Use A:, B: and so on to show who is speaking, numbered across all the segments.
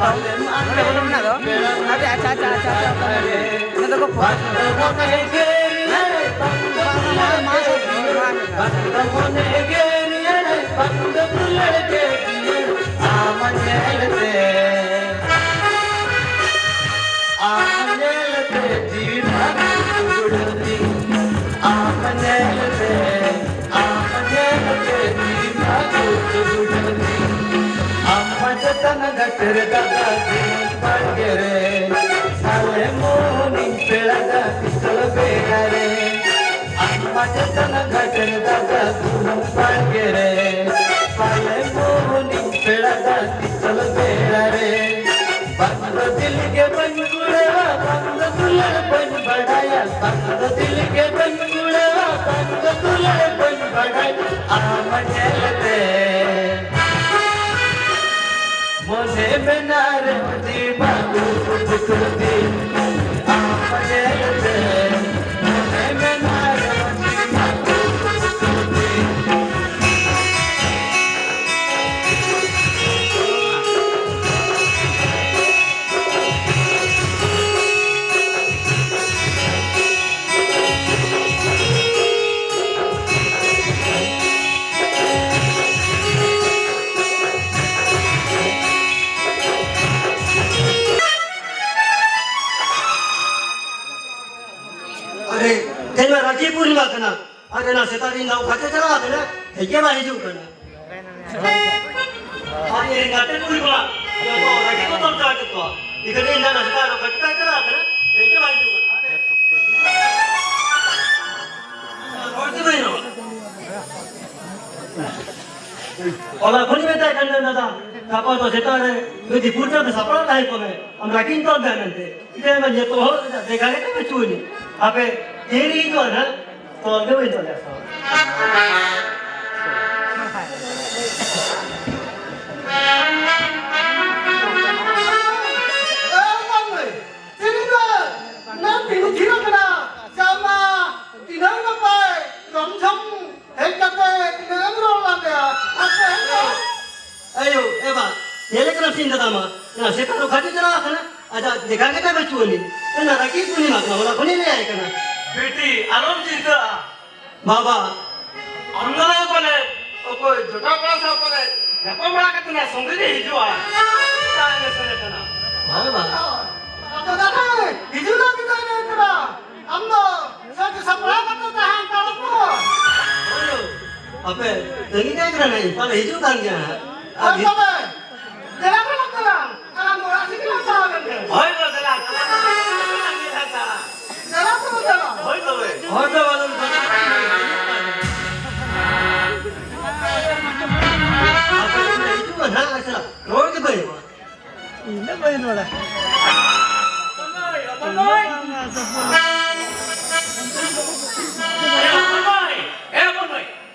A: belum nado. Nanti aca. Nanti kok buat.
B: मुझे बनार दी बाबू कुछ राजी पूर्णिमा करना अरे ना सितारी ना खाते चला आते ना ये बारी जो करना आज ये गाते पूर्णिमा ये तो राजी को तो जाके तो इधर ये ना सितारी ना खाते चला आते ना ये बारी जो करना और तो नहीं हो और अपनी में तो करना ना था कापा तो सितारे मेरी पूर्णिमा तो सपना था ही को में हम राजी तो जाने थे इधर में ये तो देखा है तो कुछ नहीं आपे तेरी जो है ना तो अभी वही तो ऐसा अयो एबा ये लेकर सीन दादा माँ ना सेता तो खाते चला करना अच्छा देखा के क्या बच्चों ने तो ना रखी पुनी माँ ना वाला पुनी ले आए करना
C: बेटी आराम चिंता
B: बाबा
C: अंदर बोले कोई झूठा पड़ा बोले देखो बड़ा के तूने सुन ली ही जो आया क्या है सुने तना
B: हाँ बाबा
D: तो दादा हिजुला भी तो नहीं तेरा हम तो सब सपना करते थे हम तड़पो
B: अयो अबे तंगी क्या करना है पर हिजू कान क्या है
D: अब बाबा तेरा क्या लगता है अरे मोरा सिकला साहब
C: होय तो चला
D: तेरा तो चला
C: होय तो वे
B: और तो वालों ने अबे हिजू का ना ऐसा रोड के पे
A: Ini bayi nola.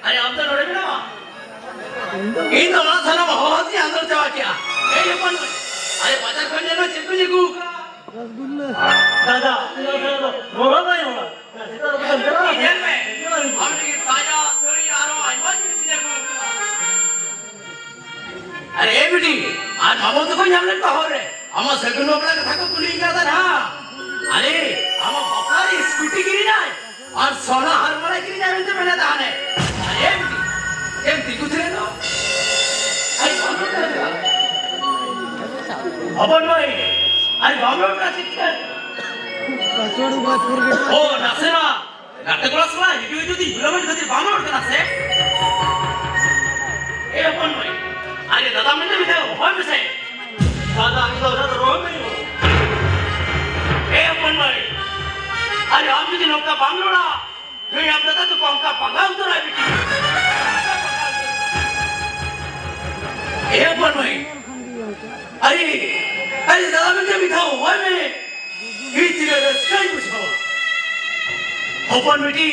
C: अरे हम तो नोड़े ना इन तो वाला साला बहुत ही अंदर जावा क्या ये अपन अरे बाजार करने ना चिकू
B: दादा रोड़ा नहीं होगा
C: जेल में हमने की साजा सोरी आरो आज भी सीधे अरे ये बेटी आज हम तो कोई हमने कहो रे हम सेकंड अपना कथा को कुलिंग करता ना अरे हम बपारी स्कूटी गिरी ना और सोना हर वाला गिरी ना तो मैंने दाने अरे बेटी कुछ रे ना अरे अपन भाई अरे बाबू का चिकन
A: Pasor buat purge.
C: ओ नसेना नाटकला सला इdio যদি বিলমেন্ট খাतिर বামা উঠতে আছে ए अपन भाई अरे दादा मैंने भी देखो होय में से
B: दादा इधर उधर रोड नहीं हो
C: ए अपन भाई अरे हम जी लोग का बांगलोड़ा ये हम दादा तो कौन का पंगा उतर है बेटी ए अपन भाई अरे अरे दादा मैंने भी था होय में ये तेरे रस्ते पूछो अपन बेटी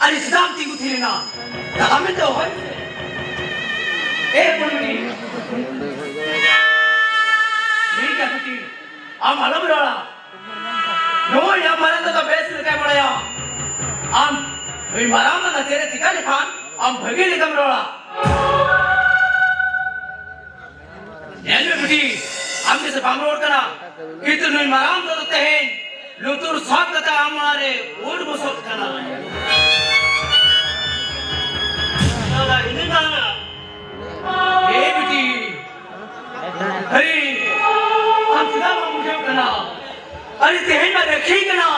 C: अरे सिद्धांत की थी ना दादा में तो होय ए अपन बेटी ये क्या बेटी हम हलम रहा नो या मारे तो बेस लेके पड़े हम वे मराम ना तेरे ठिका लिखान हम भगे निकम रहा ये बेटी हम habis bangun kena itu nih maram tuh tehen lutur sak kata amare ud busuk kena
B: दादा ini mana
C: eh biti hari हम सुधा मुझे कना अरे तehen में रखी कना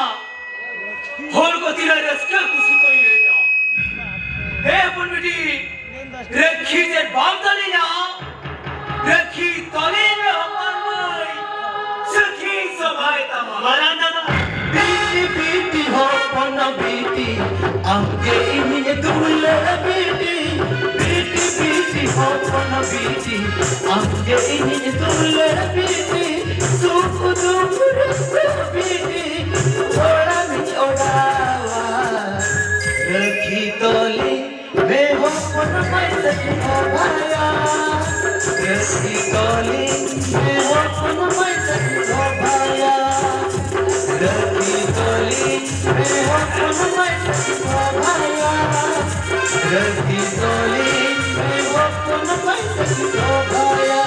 C: होल को तिरा रस्का खुशी कोई है या हे अपन बिटी रखी जे बाप दली ना रखी तले में अपन भाई सखी सभाए तमा
B: मारा दादा
E: बीटी बीटी हो पना बीटी आगे इन्हें दुले बीटी बीटी बीटी हो पना बीटी आगे इन्हें दुले बीटी सुख दुख रस्ते बीटी थोड़ा भी छोड़ावा रखी तोली वे हो पना पैसे की भाया रखी तोली वे हो पना पैसे की भाया रखी तोली वे हो पना पैसे की भाया रखी तोली वे हो पना पैसे की भाया